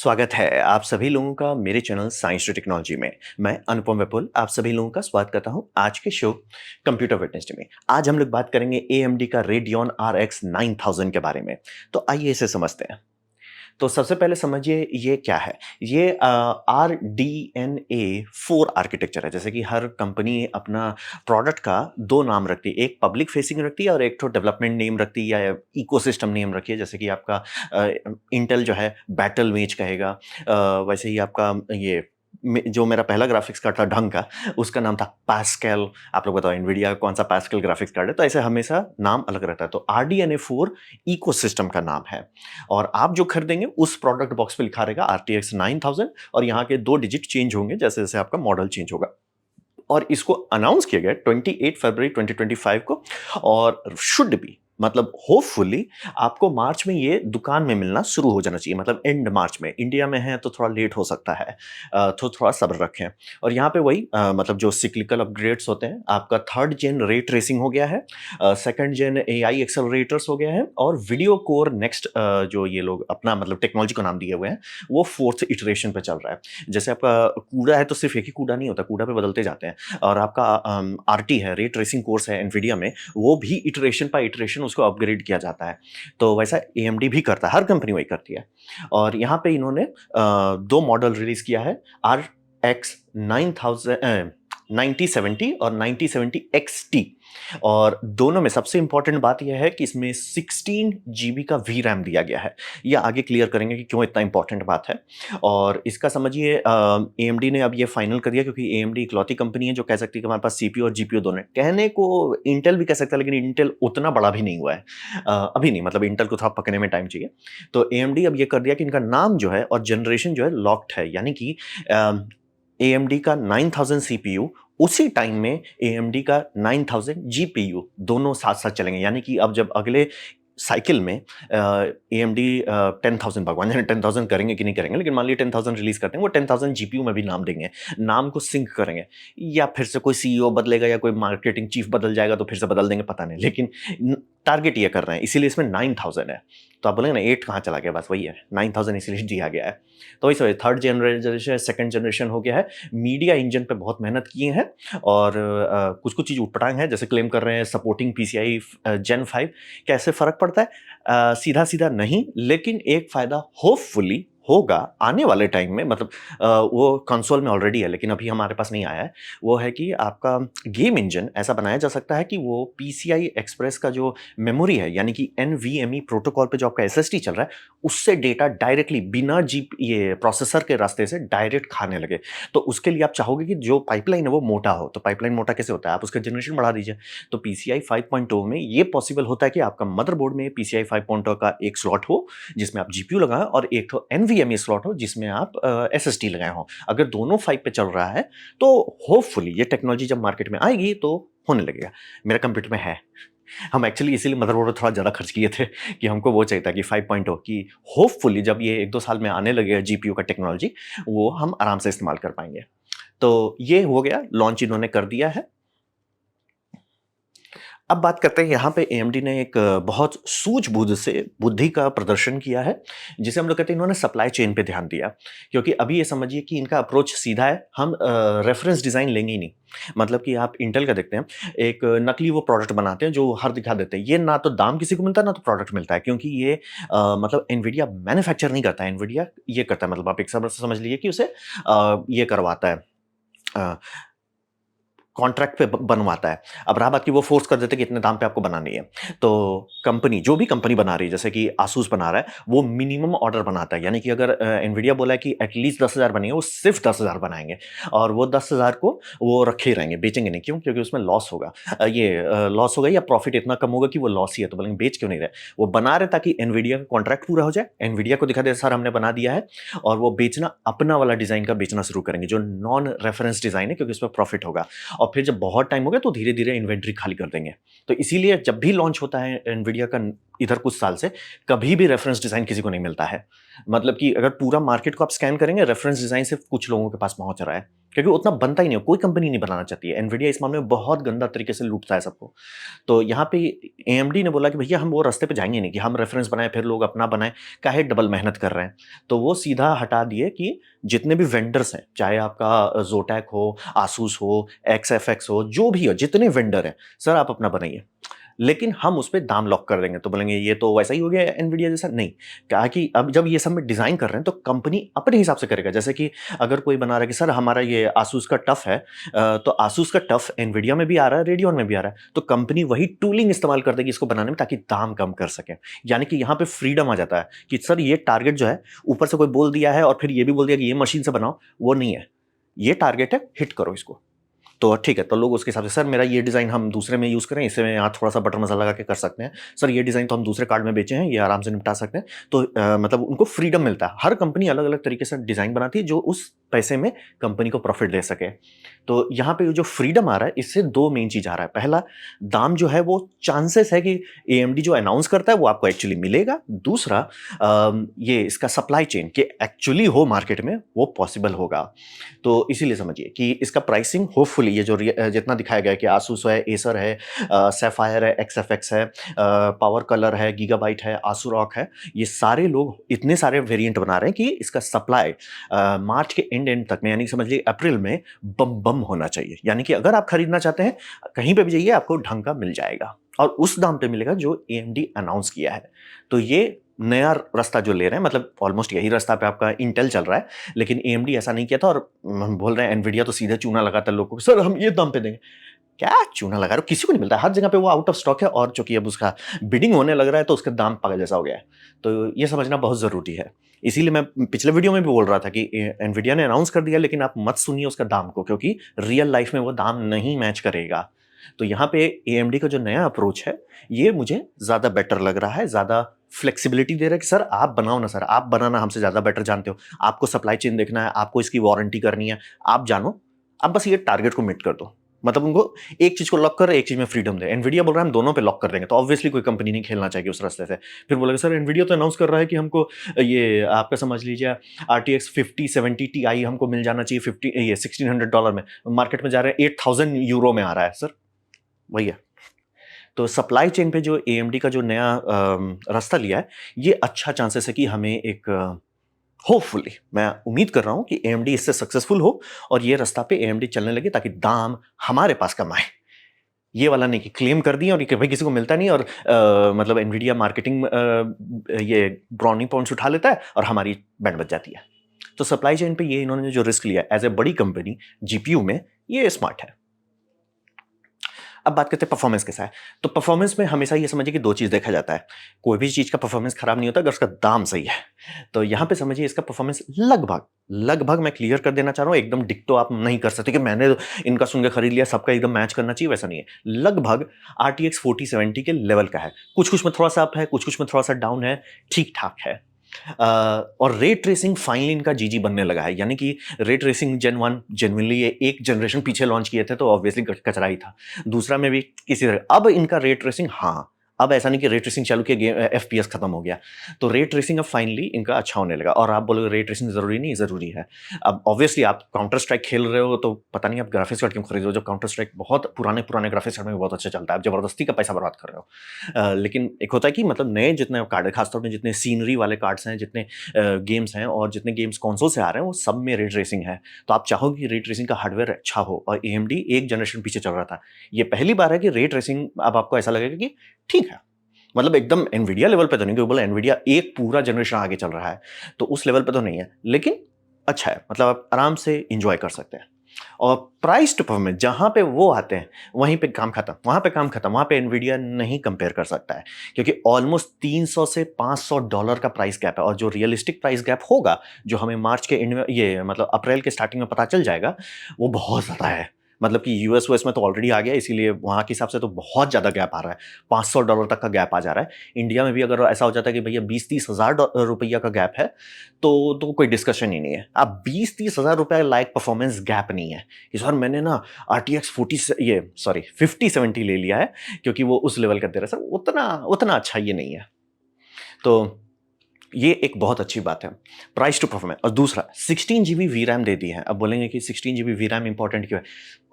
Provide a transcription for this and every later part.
स्वागत है आप सभी लोगों का मेरे चैनल साइंस टू टेक्नोलॉजी में। मैं अनुपम विपुल आप सभी लोगों का स्वागत करता हूं आज के शो कंप्यूटर विटनेस डे में। आज हम लोग बात करेंगे AMD का Radeon RX 9000 के बारे में। तो आइए इसे समझते हैं। तो सबसे पहले समझिए ये क्या है। ये RDNA 4 आर्किटेक्चर है। जैसे कि हर कंपनी अपना प्रोडक्ट का दो नाम रखती है, एक पब्लिक फेसिंग रखती है और एक तो डेवलपमेंट नेम रखती है या इकोसिस्टम नेम रखी है। जैसे कि आपका इंटेल जो है बैटल मेज कहेगा, वैसे ही आपका ये जो मेरा पहला ग्राफिक्स कार्ड था ढंग का, उसका नाम था पास्कल। आप लोग बताओ एनवीडिया का कौन सा पास्कल ग्राफिक्स कार्ड है। तो ऐसे हमेशा नाम अलग रहता है। तो RDNA 4 इकोसिस्टम का नाम है और आप जो खरीदेंगे उस प्रोडक्ट बॉक्स पे लिखा रहेगा RTX 9000 और यहाँ के 2 डिजिट चेंज होंगे जैसे जैसे आपका मॉडल चेंज होगा। और इसको अनाउंस किया गया 28 फरवरी 2025 को और शुड बी मतलब होपफुली आपको मार्च में ये दुकान में मिलना शुरू हो जाना चाहिए। मतलब एंड मार्च में। इंडिया में है तो थोड़ा लेट हो सकता है, तो थोड़ा सब्र रखें। और यहाँ पे वही मतलब जो सिक्लिकल अपग्रेड्स होते हैं, आपका 3rd जेन रे ट्रेसिंग हो गया है, 2nd जेन AI एक्सेलरेटर्स हो गया है और वीडियो कोर नेक्स्ट जो ये लोग अपना मतलब टेक्नोलॉजी को नाम दिए हुए हैं वो 4th इटरेशन पे चल रहा है। जैसे आपका कूड़ा है तो सिर्फ एक ही कूड़ा नहीं होता, कूड़ा पे बदलते जाते हैं। और आपका RT है, रे ट्रेसिंग कोर्स है एनवीडिया में, वो भी इटरेशन बाय इटरेशन उसको अपग्रेड किया जाता है। तो वैसा AMD भी करता है, हर कंपनी वही करती है। और यहाँ पे इन्होंने 2 मॉडल रिलीज किया है, RX 9070 और 9070 XT। और दोनों में सबसे इंपॉर्टेंट बात यह है कि इसमें 16 GB का VRAM दिया गया है। यह आगे क्लियर करेंगे कि क्यों इतना इंपॉर्टेंट बात है। और इसका समझिए AMD ने अब ये फाइनल कर दिया, क्योंकि AMD इकलौती कंपनी है जो कह सकती है कि हमारे पास CPU और GPU दोनों है। कहने को इंटेल भी कह सकता है, लेकिन इंटेल उतना बड़ा भी नहीं हुआ है अभी नहीं। मतलब इंटेल को थोड़ा पकने में टाइम चाहिए। तो AMD अब ये कर दिया कि इनका नाम जो है और जनरेशन जो है लॉक्ड है, यानी कि AMD का 9000 CPU उसी टाइम में AMD का 9000 GPU दोनों साथ साथ चलेंगे। यानी कि अब जब अगले साइकिल में AMD 10,000 भगवान जाने 10,000 करेंगे कि नहीं करेंगे, लेकिन मान लीजिए 10,000 रिलीज करते हैं, वो 10,000 GPU में भी नाम देंगे, नाम को सिंक करेंगे। या फिर से कोई CEO बदलेगा या कोई मार्केटिंग चीफ बदल जाएगा तो फिर से बदल देंगे, पता नहीं। लेकिन टारगेट ये कर रहे हैं, इसीलिए इसमें 9000 है। तो आप बोलेंगे ना 8 कहाँ चला गया, बस वही है, 9000 इसलिए दिया गया है। तो वही सब 3rd जनरेशन 2nd जनरेशन हो गया है। मीडिया इंजन पे बहुत मेहनत किए हैं और कुछ कुछ चीज़ उटपटांग है, जैसे क्लेम कर रहे हैं सपोर्टिंग PCI Gen 5। कैसे फर्क पड़ता है? सीधा सीधा नहीं, लेकिन एक फायदा होपफुली होगा आने वाले टाइम में। मतलब वो कंसोल में ऑलरेडी है लेकिन अभी हमारे पास नहीं आया है। वो है कि आपका गेम इंजन ऐसा बनाया जा सकता है कि वो PCI एक्सप्रेस का जो मेमोरी है, यानी कि NVMe प्रोटोकॉल पे जो आपका SSD चल रहा है, उससे डेटा डायरेक्टली बिना ये प्रोसेसर के रास्ते से डायरेक्ट खाने लगे। तो उसके लिए आप चाहोगे कि जो पाइपलाइन है वो मोटा हो। तो पाइपलाइन मोटा कैसे होता है? आप उसका जनरेशन बढ़ा दीजिए। तो PCI 5.0 में ये पॉसिबल होता है कि आपका मदरबोर्ड में PCI 5.0 का एक स्लॉट हो जिसमें आप GPU लगाएं और एक तो NVMe स्लॉट हो जिसमें आप SSD लगाए हो। अगर दोनों 5 पे चल रहा है तो होपफुली ये टेक्नोलॉजी जब मार्केट में आएगी तो होने लगेगा। मेरा कंप्यूटर में है। हम एक्चुअली इसीलिए मदरबोर्ड पे थोड़ा ज़्यादा खर्च किए थे कि हमको वो चाहिए था कि 5.0 की होपफुली जब ये 1-2 साल में आने लगेगा GPU का टेक्नोलॉजी, वो हम आराम से इस्तेमाल कर पाएंगे। तो ये हो गया, लॉन्च इन्होंने कर दिया है। अब बात करते हैं, यहाँ पे AMD ने एक बहुत सूझबूझ से बुद्धि का प्रदर्शन किया है, जिसे हम लोग कहते हैं इन्होंने सप्लाई चेन पे ध्यान दिया। क्योंकि अभी ये समझिए कि इनका अप्रोच सीधा है, हम रेफरेंस डिज़ाइन लेंगे ही नहीं। मतलब कि आप इंटेल का देखते हैं, एक नकली वो प्रोडक्ट बनाते हैं जो हर दिखा देते हैं। ये ना तो दाम किसी को मिलता है ना तो प्रोडक्ट मिलता है, क्योंकि ये मतलब एनवीडिया मैन्युफैक्चर नहीं करता है, एनवीडिया ये करता है। मतलब आप एक समझ समझ लीजिए कि उसे ये करवाता है, कॉन्ट्रैक्ट पे बनवाता है। अब रहा बात कि वो फोर्स कर देते हैं कि इतने दाम पे आपको बनानी है। तो कंपनी जो भी कंपनी बना रही है, जैसे कि आसूस बना रहा है, वो मिनिमम ऑर्डर बनाता है। यानी कि अगर एनवीडिया बोला है कि एटलीस्ट 10,000 बनेंगे, वो सिर्फ 10,000 बनाएंगे और वो 10,000 को वो रखे ही रहेंगे, बेचेंगे नहीं। क्यों? क्योंकि उसमें लॉस होगा। लॉस होगा या प्रॉफिट इतना कम होगा कि वो लॉस ही है, तो बोलेंगे बेच क्यों नहीं रहे। वो बना रहे ताकि एनवीडिया का कॉन्ट्रैक्ट पूरा हो जाए, एनवीडिया को दिखा दे सर हमने बना दिया है, और वो बेचना अपना वाला डिजाइन का बेचना शुरू करेंगे जो नॉन रेफरेंस डिजाइन है, क्योंकि उसमें प्रॉफिट होगा। और फिर जब बहुत टाइम हो गया तो धीरे धीरे इन्वेंट्री खाली कर देंगे। तो इसीलिए जब भी लॉन्च होता है एनवीडिया का इधर कुछ साल से कभी भी रेफरेंस डिज़ाइन किसी को नहीं मिलता है। मतलब कि अगर पूरा मार्केट को आप स्कैन करेंगे, रेफरेंस डिज़ाइन सिर्फ़ कुछ लोगों के पास पहुँच रहा है, क्योंकि उतना बनता ही नहीं है, कोई कंपनी नहीं बनाना चाहती है। एनवीडिया इस मामले में बहुत गंदा तरीके से लूटता है सबको। तो यहाँ पे एएमडी ने बोला कि भैया हम वो रास्ते पे जाएँगे नहीं कि हम रेफरेंस बनाएँ, फिर लोग अपना बनाएँ, काहे डबल मेहनत कर रहे हैं। तो वो सीधा हटा दिए कि जितने भी वेंडर्स हैं, चाहे आपका ज़ोटैक हो, आसूस हो, एक्सएफएक्स हो, जो भी हो, जितने वेंडर हैं, सर आप अपना बनाइए। लेकिन हम उस पे दाम लॉक कर देंगे। तो बोलेंगे ये तो वैसा ही हो गया एनवीडिया जैसा। नहीं, कहा कि अब जब ये सब में डिज़ाइन कर रहे हैं तो कंपनी अपने हिसाब से करेगा। जैसे कि अगर कोई बना रहा है कि सर हमारा ये आसूस का टफ है, तो आसूस का टफ एनवीडिया में भी आ रहा है, रेडियन में भी आ रहा है, तो कंपनी वही टूलिंग इस्तेमाल कर देगी इसको बनाने में ताकि दाम कम कर सकें। यानी कि यहाँ पे फ्रीडम आ जाता है कि सर ये टारगेट जो है ऊपर से कोई बोल दिया है और फिर ये भी बोल दिया कि ये मशीन से बनाओ, वो नहीं है। ये टारगेट है, हिट करो इसको। तो ठीक है, तो लोग उसके हिसाब से सर मेरा ये डिज़ाइन हम दूसरे में यूज़ करें, इससे में यहाँ थोड़ा-सा बटर मसाला लगा के कर सकते हैं। सर ये डिज़ाइन तो हम दूसरे कार्ड में बेचे हैं, ये आराम से निपटा सकते हैं। तो मतलब उनको फ्रीडम मिलता है। हर कंपनी अलग-अलग तरीके से डिज़ाइन बनाती है जो उस पैसे में कंपनी को प्रॉफ़िट दे सके। तो यहाँ पे जो फ्रीडम आ रहा है, इससे 2 मेन चीज़ आ रहा है। पहला, दाम जो है वो चांसेस है कि एएमडी जो अनाउंस करता है वो आपको एक्चुअली मिलेगा। दूसरा, ये इसका सप्लाई चेन कि एक्चुअली हो मार्केट में वो पॉसिबल होगा। तो इसीलिए समझिए कि इसका प्राइसिंग होपफुली ये जो जितना दिखाया गया है कि आसूस है, एसर है, सैफायर है, एक्सएफएक्स है, पावर कलर है, गीगाबाइट है, आसूरॉक है, ये सारे लोग इतने सारे वेरिएंट बना रहे हैं कि इसका सप्लाई मार्च के एंड तक में, यानी समझ लीजिए अप्रैल में बम बम होना चाहिए। यानी कि अगर आप खरीदना चाहते हैं, कहीं पे भी जाइए आपको ढंग का मिल जाएगा और उस दाम पे मिलेगा जो एएमडी अनाउंस किया है। तो ये नया रास्ता जो ले रहे हैं, मतलब ऑलमोस्ट यही रास्ता पे आपका इंटेल चल रहा है, लेकिन एएमडी ऐसा नहीं किया था और हम बोल रहे हैं एनवीडिया तो सीधे चूना लगाता है लोगों को, सर हम ये दाम पे देंगे। क्या चूना लगा रहे हो? किसी को नहीं मिलता है, हर जगह पे वो आउट ऑफ स्टॉक है और चूंकि अब उसका बिडिंग होने लग रहा है तो उसका दाम पागल जैसा हो गया है। तो ये समझना बहुत ज़रूरी है। इसीलिए मैं पिछले वीडियो में भी बोल रहा था कि एनवीडिया ने अनाउंस कर दिया, लेकिन आप मत सुनिए उसका दाम को, क्योंकि रियल लाइफ में वो दाम नहीं मैच करेगा। तो यहाँ पे एएमडी का जो नया अप्रोच है, ये मुझे ज़्यादा बेटर लग रहा है, ज़्यादा फ्लेक्सिबिलिटी दे रहा है कि सर आप बनाओ ना सर, आप बनाना हमसे ज़्यादा बेटर जानते हो। आपको सप्लाई चेन देखना है, आपको इसकी वारंटी करनी है, आप जानो, आप बस ये टारगेट को मीट कर दो। मतलब उनको एक चीज़ को लॉक कर, एक चीज़ में फ्रीडम दे। एनवीडिया बोल रहा है हम दोनों पे लॉक कर देंगे, तो ऑब्वियसली कोई कंपनी नहीं खेलना चाहेगी उस रास्ते से। फिर बोलेगा सर एनवीडिया तो अनाउंस कर रहा है कि हमको ये आपका समझ लीजिए आरटीएक्स 5070 Ti हमको मिल जाना चाहिए 50 ये $1600 में, मार्केट में जा रहे हैं 8000 यूरो में आ रहा है सर, वही है। तो सप्लाई चेन पे जो एएमडी का जो नया रास्ता लिया है, ये अच्छा चांसेस है कि हमें एक होपफुली मैं उम्मीद कर रहा हूँ कि एएमडी इससे सक्सेसफुल हो और ये रास्ता पे एएमडी चलने लगे ताकि दाम हमारे पास कम आए। ये वाला नहीं कि क्लेम कर दिए और ये भाई किसी को मिलता नहीं और मतलब एनवीडिया मार्केटिंग ये ब्राउनी पॉइंट्स उठा लेता है और हमारी बैंड बच जाती है। तो सप्लाई चेन पे ये इन्होंने जो रिस्क लिया एज ए बड़ी कंपनी जीपीयू में, ये स्मार्ट है। अब बात करते हैं परफॉर्मेंस कैसा है। तो परफॉर्मेंस में हमेशा ये समझिए कि 2 चीज़ देखा जाता है। कोई भी चीज़ का परफॉर्मेंस खराब नहीं होता अगर उसका दाम सही है। तो यहाँ पे समझिए इसका परफॉर्मेंस लगभग मैं क्लियर कर देना चाह रहा हूँ, एकदम डिक्टो आप नहीं कर सकते कि मैंने इनका सुन के खरीद लिया, सबका एकदम मैच करना चाहिए, वैसा नहीं है। लगभग आरटीएक्स 4070 के लेवल का है। कुछ-कुछ में थोड़ा-सा अप है, कुछ-कुछ में थोड़ा-सा डाउन है, ठीक-ठाक है। और रे ट्रेसिंग फाइनली इनका जीजी बनने लगा है, यानी कि रे ट्रेसिंग जेन 1 जेन्युइनली ये एक जनरेशन पीछे लॉन्च किए थे तो ऑब्वियसली कचरा ही था। दूसरा में भी किसी तरह अब इनका रे ट्रेसिंग, हाँ, अब ऐसा नहीं कि रे ट्रेसिंग चालू किया गेम एफपीएस खत्म हो गया। तो रे ट्रेसिंग अब फाइनली इनका अच्छा होने लगा और आप बोलोगे रे ट्रेसिंग जरूरी नहीं, जरूरी है। अब ऑब्वियसली आप काउंटर स्ट्राइक खेल रहे हो तो पता नहीं आप ग्राफिक्स कार्ड क्यों खरीद रहे हो, जब काउंटर स्ट्राइक बहुत पुराने ग्राफिक्स कार्ड में बहुत अच्छा चलता है, आप जबरदस्ती का पैसा बर्बाद कर रहे हो। लेकिन एक होता है कि मतलब नए जितने कार्ड है, खासतौर पर जितने सीनरी वाले कार्ड्स हैं, जितने गेम्स हैं और जितने गेम्स कंसोल से आ रहे हैं, वो सब में रे ट्रेसिंग है। तो आप चाहोगे कि रे ट्रेसिंग का हार्डवेयर अच्छा हो और एएमडी एक जनरेशन पीछे चल रहा था। ये पहली बार है कि रे ट्रेसिंग अब आपको ऐसा लगेगा कि ठीक है, मतलब एकदम एनवीडिया लेवल पे तो नहीं, क्योंकि बोला एनवीडिया एक पूरा जनरेशन आगे चल रहा है, तो उस लेवल पे तो नहीं है, लेकिन अच्छा है, मतलब आप आराम से एंजॉय कर सकते हैं। और प्राइस टू परफॉर्मेंस जहां पे वो आते हैं वहीं पे काम खत्म, वहां पे काम खत्म, वहां पे एनवीडिया नहीं कंपेयर कर सकता है, क्योंकि ऑलमोस्ट $300 से $500 का प्राइस गैप है और जो रियलिस्टिक प्राइस गैप होगा, जो हमें मार्च के एंड में ये मतलब अप्रैल के स्टार्टिंग में पता चल जाएगा, वो बहुत ज़्यादा है। मतलब कि यूएस यूएस में तो ऑलरेडी आ गया, इसीलिए वहाँ के हिसाब से तो बहुत ज़्यादा गैप आ रहा है, $500 तक का गैप आ जा रहा है। इंडिया में भी अगर ऐसा हो जाता है कि भैया 20-30 हज़ार रुपया का गैप है, तो कोई डिस्कशन ही नहीं है। अब 20-30 हज़ार रुपये लाइक परफॉर्मेंस गैप नहीं है कि सर मैंने ना RTX 5070 ले लिया है क्योंकि वो उस लेवल का दे रहा है। सर उतना उतना अच्छा ये नहीं है। तो ये एक बहुत अच्छी बात है, प्राइस टू परफॉर्मेंस। और दूसरा 16 जीबी वी रैम दे दी है। अब बोलेंगे कि 16 जीबी वी रैम इंपॉर्टेंट क्यों है?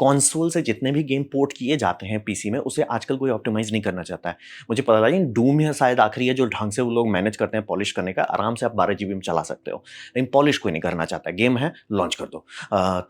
कंसोल से जितने भी गेम पोर्ट किए जाते हैं पीसी में, उसे आजकल कोई ऑप्टिमाइज नहीं करना चाहता है। मुझे पता नहीं, डूम है शायद आखिरी है जो ढंग से वो लोग मैनेज करते हैं पॉलिश करने का, आराम से आप 12 जीबी में चला सकते हो, लेकिन पॉलिश कोई नहीं करना चाहता। गेम है, लॉन्च कर दो।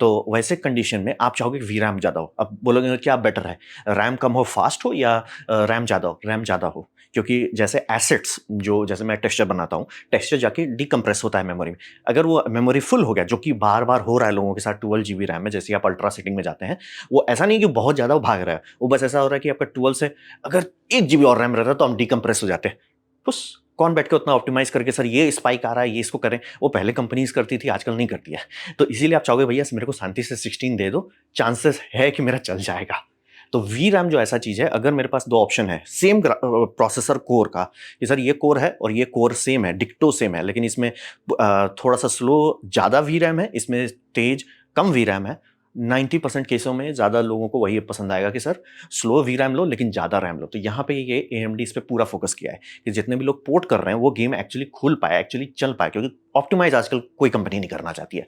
तो वैसे कंडीशन में आप चाहोगे वी रैम ज़्यादा हो। अब बोलोगे क्या बेटर है, रैम कम हो फास्ट हो या रैम ज़्यादा हो? क्योंकि जैसे एसेट्स जैसे मैं टेक्सचर बनाता हूँ, टेक्सचर जाके डिकम्प्रेस होता है मेमोरी में। अगर वो मेमोरी फुल हो गया, जो कि बार बार हो रहा है लोगों के साथ 12 जीबी रैम में, जैसे आप अल्ट्रा सेटिंग में जाते हैं, वो ऐसा नहीं कि बहुत ज़्यादा वो भाग रहा है, वो बस ऐसा हो रहा है कि आपका 12 से अगर 1 जीबी और रैम रहता है तो हम डिकम्प्रेस हो जाते हैं। बस कौन बैठ के उतना ऑप्टिमाइज करके सर ये स्पाइक आ रहा है, ये इसको करें। वो पहले कंपनीज करती थी, आजकल नहीं करती है। तो इसीलिए आप चाहोगे भैया मेरे को शांति से 16 दे दो, चांसेस है कि मेरा चल जाएगा। तो वी रैम जो ऐसा चीज़ है, अगर मेरे पास 2 ऑप्शन है सेम प्रोसेसर कोर का, कि सर ये कोर है और ये कोर सेम है, डिक्टो सेम है, लेकिन इसमें थोड़ा सा स्लो ज़्यादा वी रैम है, इसमें तेज कम वी रैम है। 90% केसों में ज़्यादा लोगों को वही पसंद आएगा कि सर स्लो वी रैम लो लेकिन ज़्यादा रैम लो। तो यहाँ पे ये AMD इस पे पूरा फोकस किया है कि जितने भी लोग पोर्ट कर रहे हैं वो गेम एक्चुअली खुल पाए, एक्चुअली चल पाए, क्योंकि ऑप्टिमाइज आजकल कोई कंपनी नहीं करना चाहती है।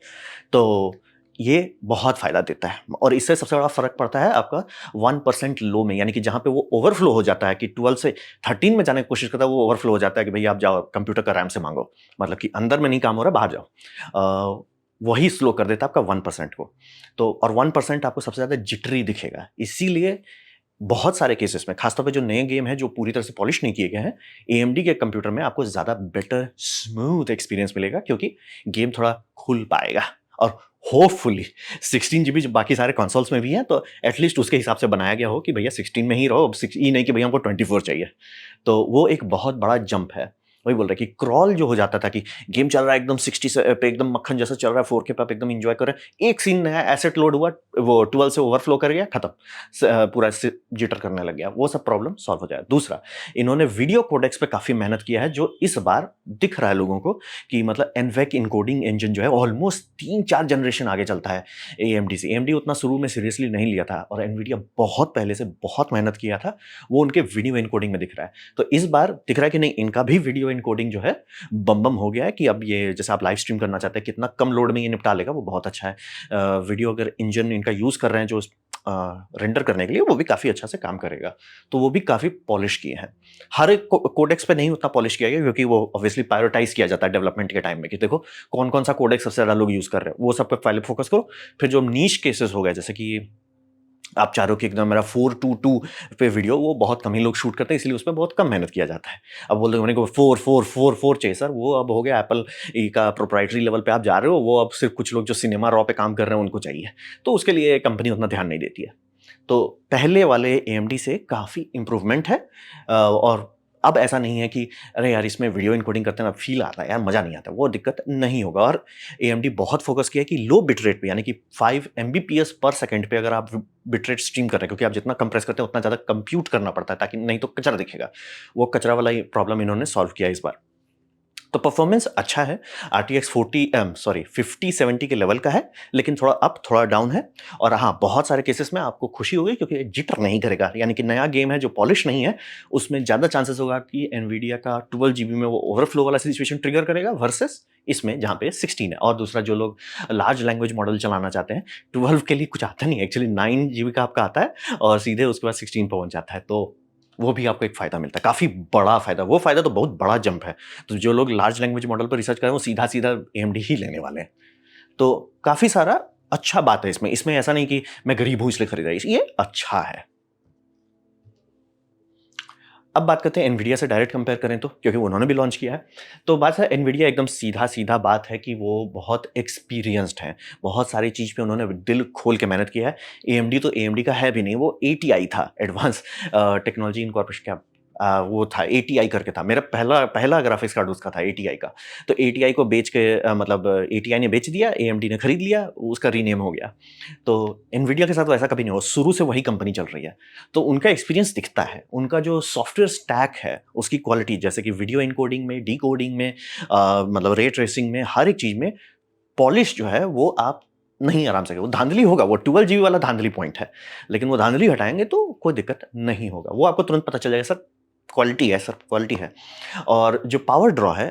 तो ये बहुत फ़ायदा देता है। और इससे सबसे बड़ा फ़र्क पड़ता है आपका 1% लो में, यानी कि जहाँ पे वो ओवरफ्लो हो जाता है कि 12 से 13 में जाने की कोशिश करता है, वो ओवरफ्लो हो जाता है कि भैया आप जाओ कंप्यूटर का रैम से मांगो, मतलब कि अंदर में नहीं काम हो रहा, बाहर जाओ। वही स्लो कर देता है आपका 1% को। तो और 1% आपको सबसे ज़्यादा जिटरी दिखेगा। इसीलिए बहुत सारे केसेस में, खासतौर पे जो नए गेम हैं जो पूरी तरह से पॉलिश नहीं किए गए हैं, AMD के कंप्यूटर में आपको ज़्यादा बेटर स्मूथ एक्सपीरियंस मिलेगा, क्योंकि गेम थोड़ा खुल पाएगा। और होपफुली 16 जीबी जो बाकी सारे कंसोल्स में भी है, तो एटलीस्ट उसके हिसाब से बनाया गया हो कि भैया 16 में ही रहो, अब ये नहीं कि भैया हमको 24 चाहिए। तो वो एक बहुत बड़ा जंप है। वही बोल रहे हैं कि क्रॉल जो हो जाता था कि गेम चल रहा है एकदम 60 से पे, एकदम मक्खन जैसा चल रहा है, 4K पे आप एकदम एंजॉय कर रहे हैं, एक सीन नया एसेट लोड हुआ, वो 12 से ओवरफ्लो कर गया, खत्म, पूरा जिटर करने लग गया, वो सब प्रॉब्लम सॉल्व हो जाए। दूसरा, इन्होंने वीडियो कोडेक्स पे काफी मेहनत किया है, जो इस बार दिख रहा है लोगों को कि मतलब एनवेक इनकोडिंग इंजन जो है ऑलमोस्ट 3-4 जनरेशन आगे चलता है AMD से। AMD उतना शुरू में सीरियसली नहीं लिया था और एनवीडिया बहुत पहले से बहुत मेहनत किया था, वो उनके वीडियो इनकोडिंग में दिख रहा है। तो इस बार दिख रहा है कि नहीं, इनका भी वीडियो इनकोडिंग जो है बम बम हो गया है, कि अब ये जैसे आप लाइव स्ट्रीम करना चाहते हैं, कितना कम लोड में ये निपटा लेगा, वो बहुत अच्छा है। वीडियो अगर इंजन इनका यूज कर रहे हैं जो रेंडर करने के लिए, वो भी काफी अच्छा से काम करेगा। तो वो भी काफी पॉलिश किए हैं। हर एक कोडेक्स पे नहीं उतना पॉलिश किया गया, क्योंकि वो ऑब्वियसली प्रायोरिटाइज किया जाता है डेवलपमेंट के टाइम में कि देखो कौन कौन सा कोडेक्स सबसे ज्यादा लोग यूज कर रहे हैं, वो सब पे पहले फोकस करो। फिर जो नीश केसेस हो गए, जैसे कि आप चाह रहे हो कि एकदम मेरा 422 पे वीडियो, वो बहुत कम ही लोग शूट करते हैं, इसलिए उसमें बहुत कम मेहनत किया जाता है। अब बोलते हैं मेरे को 4 चाहिए सर, वो अब हो गया एप्पल का प्रोप्राइटरी लेवल पे आप जा रहे हो, वो अब सिर्फ कुछ लोग जो सिनेमा रॉ पे काम कर रहे हैं उनको चाहिए, तो उसके लिए कंपनी उतना ध्यान नहीं देती है। तो पहले वाले AMD से काफ़ी इम्प्रूवमेंट है। और अब ऐसा नहीं है कि अरे यार इसमें वीडियो इनकोडिंग करते हैं ना फील आता है यार, मज़ा नहीं आता, वो दिक्कत नहीं होगा। और AMD बहुत फोकस किया है कि लो बिट रेट पे, यानी कि 5 Mbps पर सेकंड पे अगर आप बिट रेट स्ट्रीम कर रहे हैं, क्योंकि आप जितना कंप्रेस करते हैं उतना ज़्यादा कंप्यूट करना पड़ता है, ताकि नहीं तो कचरा दिखेगा। वो कचरा वाला प्रॉब्लम इन्होंने सॉल्व किया इस बार। तो परफॉर्मेंस अच्छा है, RTX 5070 के लेवल का है, लेकिन थोड़ा अप थोड़ा डाउन है। और हाँ, बहुत सारे केसेस में आपको खुशी होगी क्योंकि जिटर नहीं करेगा, यानी कि नया गेम है जो पॉलिश नहीं है, उसमें ज़्यादा चांसेस होगा कि एनवीडिया का 12 जीबी में वो ओवरफ्लो वाला सिचुएशन ट्रिगर करेगा, वर्सेस इसमें जहाँ पे 16 है। और दूसरा, जो लोग लार्ज लैंग्वेज मॉडल चलाना चाहते हैं, 12 के लिए कुछ आता नहीं है एक्चुअली, 9 जीबी का आपका आता है और सीधे उसके बाद 16 पहुँच जाता है, तो वो भी आपको एक फ़ायदा मिलता है, काफ़ी बड़ा फ़ायदा। वो फ़ायदा तो बहुत बड़ा जंप है। तो जो लोग लार्ज लैंग्वेज मॉडल पर रिसर्च कर रहे हैं, वो सीधा-सीधा AMD ही लेने वाले हैं। तो काफ़ी सारा अच्छा बात है इसमें। इसमें ऐसा नहीं कि मैं गरीब हूँ इसलिए खरीदा, ये अच्छा है। अब बात करते हैं एनवीडिया से डायरेक्ट कंपेयर करें तो, क्योंकि उन्होंने भी लॉन्च किया है। तो बात है, एनवीडिया एकदम सीधा-सीधा बात है कि वो बहुत एक्सपीरियंस्ड हैं। बहुत सारी चीज़ पे उन्होंने दिल खोल के मेहनत किया है। AMD तो AMD का है भी नहीं, वो ATI था, एडवांस टेक्नोलॉजी इनकॉर्पोरेशन, क्या वो था एटीआई करके था, मेरा पहला पहला ग्राफिक्स कार्ड उसका था एटीआई का। तो एटीआई को बेच के मतलब एटीआई ने बेच दिया, एएमडी ने खरीद लिया, उसका रीनेम हो गया। तो एनवीडिया के साथ वैसा कभी नहीं हुआ, शुरू से वही कंपनी चल रही है। तो उनका एक्सपीरियंस दिखता है, उनका जो सॉफ्टवेयर स्टैक है उसकी क्वालिटी, जैसे कि वीडियो इनकोडिंग में, डिकोडिंग में, मतलब रे ट्रेसिंग में, हर एक चीज़ में पॉलिश जो है वो आप नहीं आराम से, वो धांधली होगा, वो 12 जीबी वाला धांधली पॉइंट है, लेकिन वो धांधली हटाएंगे तो कोई दिक्कत नहीं होगा, वो आपको तुरंत पता चल जाएगा सर क्वालिटी है, सर क्वालिटी है। और जो पावर ड्रॉ है,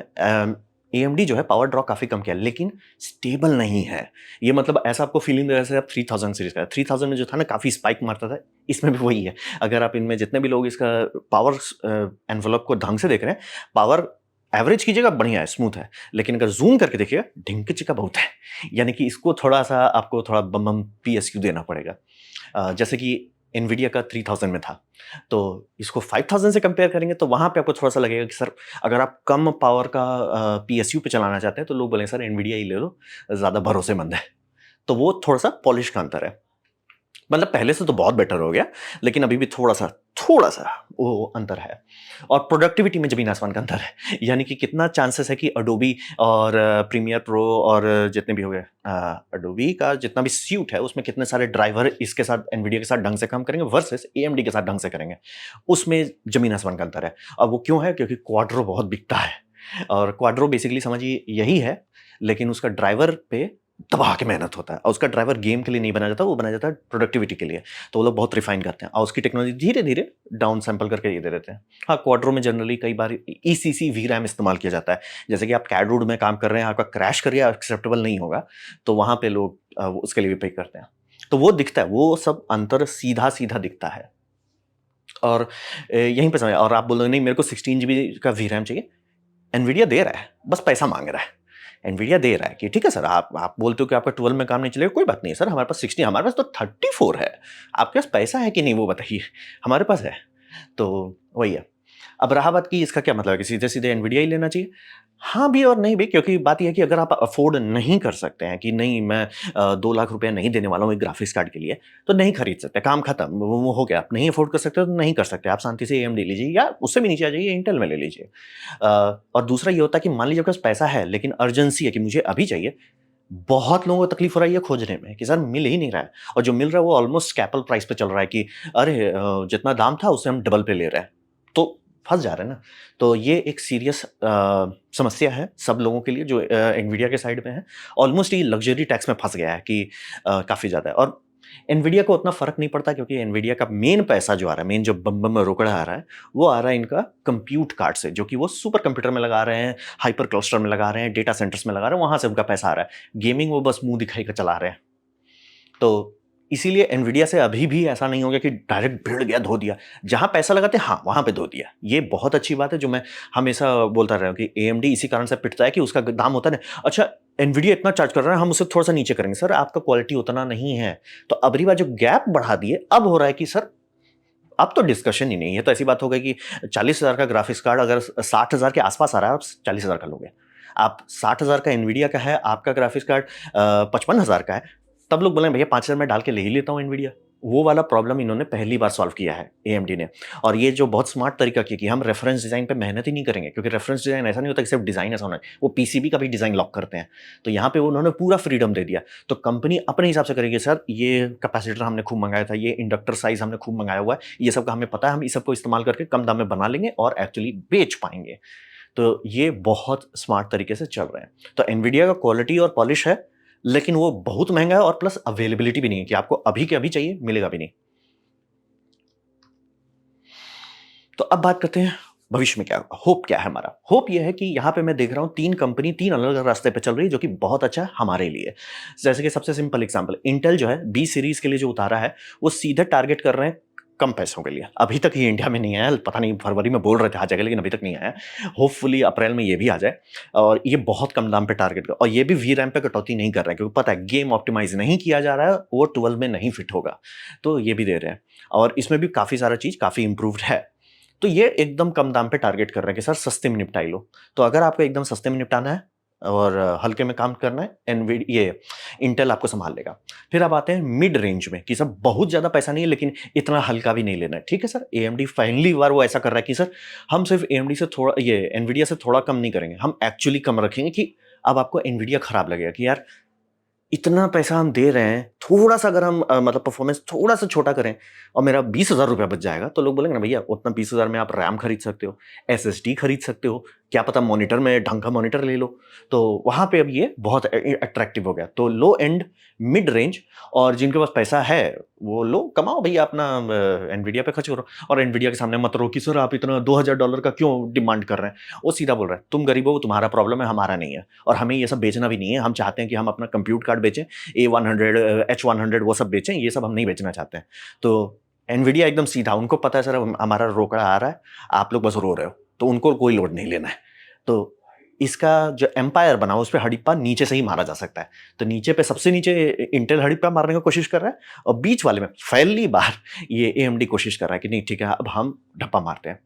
एएमडी जो है पावर ड्रॉ काफ़ी कम किया, लेकिन स्टेबल नहीं है। ये मतलब ऐसा आपको फीलिंग देगा जैसे आप 3000 सीरीज का, 3000 में जो था ना काफ़ी स्पाइक मारता था, इसमें भी वही है। अगर आप इनमें जितने भी लोग इसका पावर एनवलप को ढंग से देख रहे हैं, पावर एवरेज कीजिएगा बढ़िया है, स्मूथ है, लेकिन अगर जूम करके देखिएगा ढिंक चिका बहुत है। यानी कि इसको थोड़ा सा आपको थोड़ा बम बम पीएसयू देना पड़ेगा। जैसे कि एनवीडिया का 3000 में था, तो इसको 5000 से कंपेयर करेंगे तो वहाँ पे आपको थोड़ा सा लगेगा कि सर अगर आप कम पावर का पीएसयू पे चलाना चाहते हैं तो लोग बोलेंगे सर एनवीडिया ही ले लो, ज़्यादा भरोसेमंद है। तो वो थोड़ा सा पॉलिश का अंतर है। मतलब पहले से तो बहुत बेटर हो गया, लेकिन अभी भी थोड़ा-सा वो अंतर है। और प्रोडक्टिविटी में ज़मीन आसमान का अंतर है। यानी कि कितना चांसेस है कि एडोबी और प्रीमियर प्रो और जितने भी हो गए, एडोबी का जितना भी सूट है, उसमें कितने सारे ड्राइवर इसके साथ एनवीडिया के साथ ढंग से काम करेंगे वर्सेस एएमडी के साथ ढंग से करेंगे। उसमें ज़मीन आसमान का अंतर है। और वो क्यों है? क्योंकि क्वाड्रो बहुत बिकता है। और क्वाड्रो बेसिकली समझिए यही है, लेकिन उसका ड्राइवर पे दबा के मेहनत होता है, और उसका ड्राइवर गेम के लिए नहीं बनाया जाता, वो बनाया जाता है प्रोडक्टिविटी के लिए। तो वो लोग बहुत रिफाइन करते हैं और उसकी टेक्नोलॉजी धीरे-धीरे डाउन सैंपल करके ये दे देते हैं। हाँ, क्वाड्रो में जनरली कई बार ईसीसी वीरैम इस्तेमाल किया जाता है। जैसे कि आप कैड-वुड में काम कर रहे हैं, आपका क्रैश कर गया, एक्सेप्टेबल नहीं होगा, तो वहाँ पे लोग उसके लिए भी पे करते हैं। तो वो दिखता है, वो सब अंतर सीधा-सीधा दिखता है। और यहीं पे समझ, और आप बोलोगे नहीं मेरे को 16 जीबी का वीरैम चाहिए, एनवीडिया दे रहा है, बस पैसा माँग रहा है। एनवीडिया दे रहा है कि ठीक है सर, आप बोलते हो कि आपका 12 में काम नहीं चलेगा, कोई बात नहीं है सर, हमारे पास 16, हमारे पास तो 34 है। आपके पास पैसा है कि नहीं वो बताइए? हमारे पास है। तो वही है। अब रहा बात कि इसका क्या मतलब है कि सीधे-सीधे एनवीडिया ही लेना चाहिए? हाँ भी और नहीं भी, क्योंकि बात ये है कि अगर आप अफ़ोर्ड नहीं कर सकते हैं कि नहीं मैं 2 लाख रुपए नहीं देने वाला हूँ एक ग्राफिक्स कार्ड के लिए, तो नहीं खरीद सकते, काम खत्म, वो हो गया। आप नहीं अफ़ोर्ड कर सकते तो नहीं कर सकते, आप शांति से एएमडी लीजिए या उससे भी नीचे आ जाइए, इंटेल में ले लीजिए। और दूसरा ये होता है कि मान लीजिए आपके पास पैसा है, लेकिन अर्जेंसी है कि मुझे अभी चाहिए, बहुत लोगों को तकलीफ हो रही है खोजने में कि सर मिल ही नहीं रहा है, और जो मिल रहा है वो ऑलमोस्ट स्कैल्पल प्राइस पे चल रहा है कि अरे जितना दाम था उससे हम डबल पे ले रहे हैं, तो फंस जा रहे हैं ना। तो ये एक सीरियस समस्या है सब लोगों के लिए जो एनवीडिया के साइड में है। ऑलमोस्ट ये लग्जरी टैक्स में फंस गया है कि काफ़ी ज़्यादा है, और एनवीडिया को उतना फ़र्क नहीं पड़ता क्योंकि एनवीडिया का मेन पैसा जो आ रहा है, मेन जो बम बम रोकड़ा आ रहा है, वो आ रहा है इनका कंप्यूट कार्ड से, जो कि वो सुपर कंप्यूटर में लगा रहे हैं, हाइपर क्लस्टर में लगा रहे हैं, डेटा सेंटर्स में लगा रहे हैं, वहाँ से उनका पैसा आ रहा है। गेमिंग वो बस मुँह दिखाई का चला रहे हैं। तो इसीलिए एनवीडिया से अभी भी ऐसा नहीं हो गया कि डायरेक्ट भिड़ गया, धो दिया। जहाँ पैसा लगाते हैं, हाँ, वहाँ पे धो दिया। ये बहुत अच्छी बात है जो मैं हमेशा बोलता रहा हूँ कि एएमडी इसी कारण से पिटता है कि उसका दाम होता है ना, अच्छा एनवीडिया इतना चार्ज कर रहा है, हम उससे थोड़ा-सा नीचे करेंगे। सर आपका क्वालिटी उतना नहीं है। तो अबरी बार जो गैप बढ़ा दिए, अब हो रहा है कि सर अब तो डिस्कशन ही नहीं है। तो ऐसी बात हो गई कि 40,000 का ग्राफिक्स कार्ड अगर 60,000 के आस-पास आ रहा है, आप 40,000 का लोगे। आप 60,000 का एनवीडिया का है, आपका ग्राफिक्स कार्ड 55,000 का है, तब लोग बोलेंगे भैया 5,000 में डाल के ले ही लेता हूँ एनवीडिया। वो वाला प्रॉब्लम इन्होंने पहली बार सॉल्व किया है एएमडी ने। और ये जो बहुत स्मार्ट तरीका किया कि हम रेफरेंस डिज़ाइन पे मेहनत ही नहीं करेंगे, क्योंकि रेफरेंस डिज़ाइन ऐसा नहीं होता कि सिर्फ डिज़ाइन ऐसा होना है, वो पीसीबी का भी डिज़ाइन लॉक करते हैं। तो यहाँ पे उन्होंने पूरा फ्रीडम दे दिया। तो कंपनी अपने हिसाब से करेगी, सर ये कैपेसिटर हमने खूब मंगाया था, ये इंडक्टर साइज़ हमने खूब मंगाया हुआ है, ये सब का हमें पता है, हम इस सबको इस्तेमाल करके कम दाम में बना लेंगे और एक्चुअली बेच पाएँगे। तो ये बहुत स्मार्ट तरीके से चल रहे हैं। तो एनवीडिया का क्वालिटी और पॉलिश है, लेकिन वो बहुत महँगा है और प्लस अवेलेबिलिटी भी नहीं है कि आपको अभी के अभी चाहिए, मिलेगा भी नहीं। तो अब बात करते हैं भविष्य में क्या होगा, होप क्या है हमारा? होप ये है कि यहाँ पे मैं देख रहा हूँ 3 कंपनी 3 अलग-अलग रास्ते पे चल रही है जो कि बहुत अच्छा है हमारे लिए। जैसे कि सबसे सिंपल एग्ज़ाम्पल इंटेल जो है बी सीरीज़ के लिए जो उतारा है, वो सीधे टारगेट कर रहे हैं कम पैसों के लिए। अभी तक ये इंडिया में नहीं आया, पता नहीं फरवरी में बोल रहे थे आ जाएगा लेकिन अभी तक नहीं आया। होपफुली अप्रैल में ये भी आ जाए, और ये बहुत कम दाम पे टारगेट कर, और ये भी वीरैम पे कटौती नहीं कर रहे हैं क्योंकि पता है गेम ऑप्टिमाइज़ नहीं किया जा रहा है, वो 12 में नहीं फिट होगा। तो ये भी दे रहे हैं, और इसमें भी काफ़ी सारा चीज़ काफ़ी इम्प्रूव्ड है। तो ये एकदम कम दाम पे टारगेट कर रहे हैं कि सर सस्ते में निपटाई लो। तो अगर आपको एकदम सस्ते में निपटाना है, और हल्के में काम करना है ये इंटेल आपको संभाल लेगा। फिर आप आते हैं मिड रेंज में कि सर बहुत ज़्यादा पैसा नहीं है लेकिन इतना हल्का भी नहीं लेना है। ठीक है सर, एएमडी फाइनली बार वो ऐसा कर रहा है कि सर हम सिर्फ एएमडी से थोड़ा ये एनवीडिया से थोड़ा कम नहीं करेंगे, हम एक्चुअली कम रखेंगे कि अब आपको एनवीडिया खराब लगेगा कि यार इतना पैसा हम दे रहे हैं, थोड़ा-सा अगर हम मतलब परफॉर्मेंस थोड़ा-सा छोटा करें और मेरा ₹20,000 बच जाएगा, तो लोग बोलेंगे ना भैया उतना 20,000 में आप रैम खरीद सकते हो, एसएसडी खरीद सकते हो, क्या पता मॉनिटर में ढंग का मॉनिटर ले लो। तो वहाँ पे अब ये बहुत अट्रैक्टिव हो गया। तो लो एंड, मिड रेंज और जिनके पास पैसा है, वो लो कमाओ भैया अपना एनवीडिया पे खर्च करो और एनवीडिया के सामने मत रो कि सर आप इतना $2,000 का क्यों डिमांड कर रहे हैं? वो सीधा बोल रहा है, तुम गरीब हो, तुम्हारा प्रॉब्लम है, हमारा नहीं है और हमें ये सब बेचना भी नहीं है। हम चाहते हैं कि हम अपना कंप्यूट कार्ड बेचें, A100, H100 वो सब बेचें, ये सब हम नहीं बेचना चाहते हैं। तो एनवीडिया एकदम सीधा, उनको पता है सर हमारा रोकड़ा आ रहा है, आप लोग बस रो रहे हो, तो उनको कोई लोड नहीं लेना है। तो इसका जो एम्पायर बना उस पे हड़प्पा नीचे से ही मारा जा सकता है। तो नीचे पे सबसे नीचे इंटेल हड़प्पा मारने की कोशिश कर रहा है और बीच वाले में पहली बार ये एएमडी कोशिश कर रहा है कि नहीं ठीक है अब हम ढप्पा मारते हैं।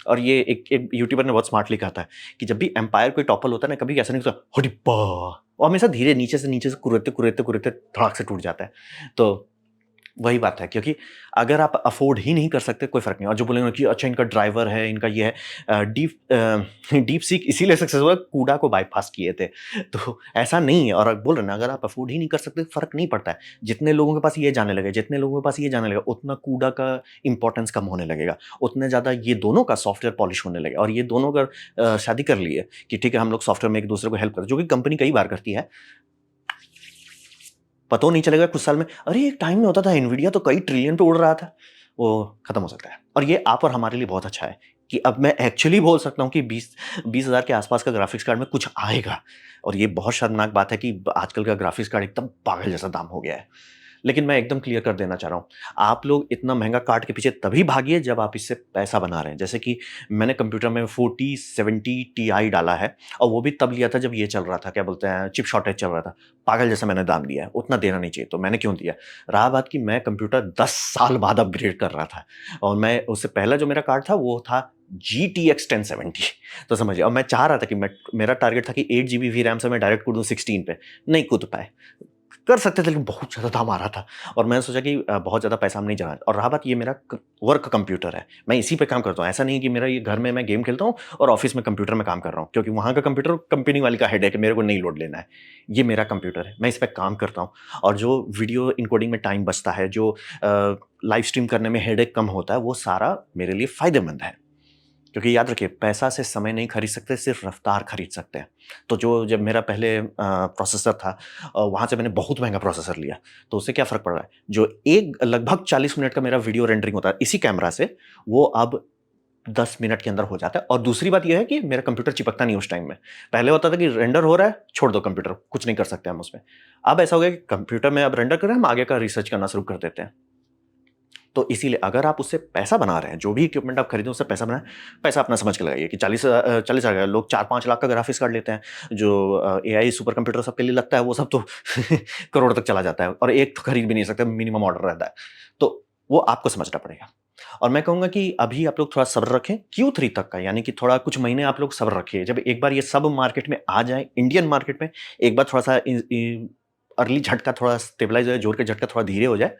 और ये एक यूट्यूबर ने बहुत स्मार्टली कहा था कि जब भी एम्पायर कोई टॉपल होता है ना, कभी ऐसा नहीं होता हड़प्पा, वो हमेशा धीरे नीचे से कुरेदते कुरेदते कुरेदते धड़ाक से टूट जाता है। तो वही बात है, क्योंकि अगर आप अफ़ोर्ड ही नहीं कर सकते कोई फ़र्क नहीं। और जो बोलेंगे कि अच्छा इनका ड्राइवर है, इनका ये है, डीप सीक इसीलिए सक्सेस हुआ, कूडा को बायपास किए थे। तो ऐसा नहीं है, और बोल रहे हैं ना अगर आप अफ़ोर्ड ही नहीं कर सकते फ़र्क नहीं पड़ता है। जितने लोगों के पास ये जाने लगे, जितने लोगों के पास ये जाने लगा, उतना कूडा का इम्पोर्टेंस कम होने लगेगा, उतने ज़्यादा ये दोनों का सॉफ्टवेयर पॉलिश होने लगेगा। और ये दोनों अगर शादी कर लिए कि ठीक है हम लोग सॉफ्टवेयर में एक दूसरे को हेल्प करते हैं, जो कि कंपनी कई बार करती है, पता नहीं चलेगा कुछ साल में, अरे एक टाइम में होता था एनवीडिया तो कई ट्रिलियन पे उड़ रहा था, वो खत्म हो सकता है। और ये आप और हमारे लिए बहुत अच्छा है कि अब मैं एक्चुअली बोल सकता हूँ कि 20,000 के आसपास का ग्राफिक्स कार्ड में कुछ आएगा। और ये बहुत शर्मनाक बात है कि आजकल का ग्राफिक्स कार्ड एकदम पागल जैसा दाम हो गया है। लेकिन मैं एकदम क्लियर कर देना चाह रहा हूँ, आप लोग इतना महँगा कार्ड के पीछे तभी भागिए जब आप इससे पैसा बना रहे हैं। जैसे कि मैंने कंप्यूटर में 4070 Ti डाला है और वो भी तब लिया था जब ये चल रहा था, क्या बोलते हैं, चिप शॉर्टेज चल रहा था। पागल जैसा मैंने दाम दिया है, उतना देना नहीं चाहिए, तो मैंने क्यों दिया? रहा बात कि मैं कंप्यूटर 10 साल बाद अपग्रेड कर रहा था और मैं उससे पहला जो मेरा कार्ड था वो था GTX 1070। तो समझिए, और मैं चाह रहा था कि मेरा टारगेट था कि 8 जीबी वी रैम से मैं डायरेक्ट कूद दूँ 16 पे, नहीं कूद पाए। कर सकते थे लेकिन बहुत ज़्यादा दाम आ रहा था और मैंने सोचा कि बहुत ज़्यादा पैसा हम नहीं जाना। और रहा बात, ये मेरा वर्क कंप्यूटर है, मैं इसी पे काम करता हूँ। ऐसा नहीं है कि मेरा ये घर में मैं गेम खेलता हूँ और ऑफिस में कंप्यूटर में काम कर रहा हूँ, क्योंकि वहाँ का कंप्यूटर कंपनी वाली का हेडेक है, मेरे को नहीं लोड लेना है। ये मेरा कंप्यूटर है, मैं इस पे काम करता हूँ और जो वीडियो इनकोडिंग में टाइम बचता है, जो लाइव स्ट्रीम करने में हेडेक कम होता है, वो सारा मेरे लिए फ़ायदेमंद है। क्योंकि याद रखिए, पैसा से समय नहीं खरीद सकते, सिर्फ रफ्तार खरीद सकते हैं। तो जब मेरा पहले प्रोसेसर था, वहाँ से मैंने बहुत महँगा प्रोसेसर लिया, तो उससे क्या फ़र्क पड़ रहा है? जो एक लगभग 40 मिनट का मेरा वीडियो रेंडरिंग होता है इसी कैमरा से, वो अब 10 मिनट के अंदर हो जाता है। और दूसरी बात ये है कि मेरा कंप्यूटर चिपकता नहीं उस टाइम में। पहले होता था कि रेंडर हो रहा है, छोड़ दो कंप्यूटर, कुछ नहीं कर सकते हम उसमें। अब ऐसा हो गया कि कंप्यूटर में अब रेंडर कर रहे हैं, हम आगे का रिसर्च करना शुरू कर देते हैं। तो इसीलिए अगर आप उससे पैसा बना रहे हैं, जो भी इक्विपमेंट आप खरीदें उससे पैसा बनाएं, पैसा अपना समझ के लगाइए कि 40,000 लोग 4-5 लाख का ग्राफिक्स कार्ड लेते हैं, जो एआई सुपर कंप्यूटर सबके लिए लगता है, वो सब तो करोड़ तक चला जाता है और एक तो खरीद भी नहीं सकते, मिनिमम ऑर्डर रहता है। तो वो आपको समझना पड़ेगा। और मैं कहूँगा कि अभी आप लोग थोड़ा सब्र रखें, Q3 तक का, यानी कि थोड़ा कुछ महीने आप लोग सब्र रखिए। जब एक बार ये सब मार्केट में आ जाए, इंडियन मार्केट में एक बार थोड़ा-सा अर्ली झटका थोड़ा स्टेबलाइज़ हो जाए, जोर के झटका थोड़ा धीरे हो जाए,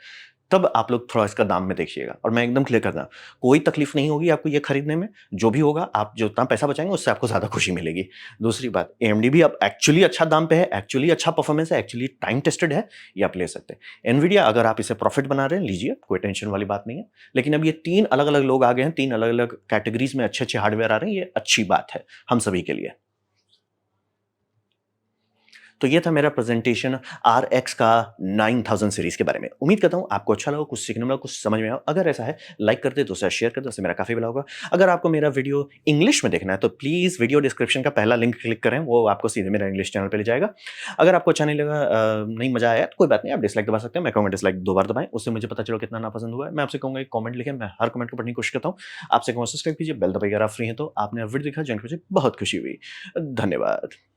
तब आप लोग थोड़ा इसका दाम में देखिएगा। और मैं एकदम क्लियर करता हूँ, कोई तकलीफ नहीं होगी आपको ये खरीदने में। जो भी होगा, आप जो उतना पैसा बचाएँगे उससे आपको ज़्यादा खुशी मिलेगी। दूसरी बात, एएमडी भी अब एक्चुअली अच्छा दाम पे है, एक्चुअली अच्छा परफॉर्मेंस है, एक्चुअली टाइम टेस्टेड है, ये आप ले सकते हैं। एनवीडिया अगर आप इसे प्रॉफिट बना रहे हैं, लीजिए, कोई टेंशन वाली बात नहीं है। लेकिन अब ये 3 अलग-अलग लोग आ गए हैं, 3 अलग-अलग कैटेगरीज़ में अच्छे-अच्छे हार्डवेयर आ रहे हैं, ये अच्छी बात है हम सभी के लिए। तो ये था मेरा प्रेजेंटेशन RX का 9000 सीरीज के बारे में। उम्मीद करता हूँ आपको अच्छा लगा, कुछ सीखने मिला, कुछ समझ में आया। अगर ऐसा है, लाइक कर दे, दूसरा शेयर कर दे, उससे मेरा काफ़ी भला होगा। अगर आपको मेरा वीडियो इंग्लिश में देखना है तो प्लीज़ वीडियो डिस्क्रिप्शन का पहला लिंक क्लिक करें, वो आपको सीधे मेरा इंग्लिश चैनल पे ले जाएगा। अगर आपको अच्छा नहीं लगा, नहीं मज़ा आया, तो कोई बात नहीं, आप डिसलाइक दबा सकते हैं। मैं कहूँगा डिसलाइक 2 बार दबाएँ, उससे मुझे पता चलो कितना नापसंद हुआ है। मैं आपसे कहूँगा एक कमेंट लिखें, मैं हर कमेंट को पढ़ने की कोशिश करता हूँ। आपसे कहूँगा सब्सक्राइब कीजिए, बेल दबाइए अगर आप फ्री हैं तो। आपने वीडियो देखा, जानकर मुझे बहुत खुशी हुई। धन्यवाद।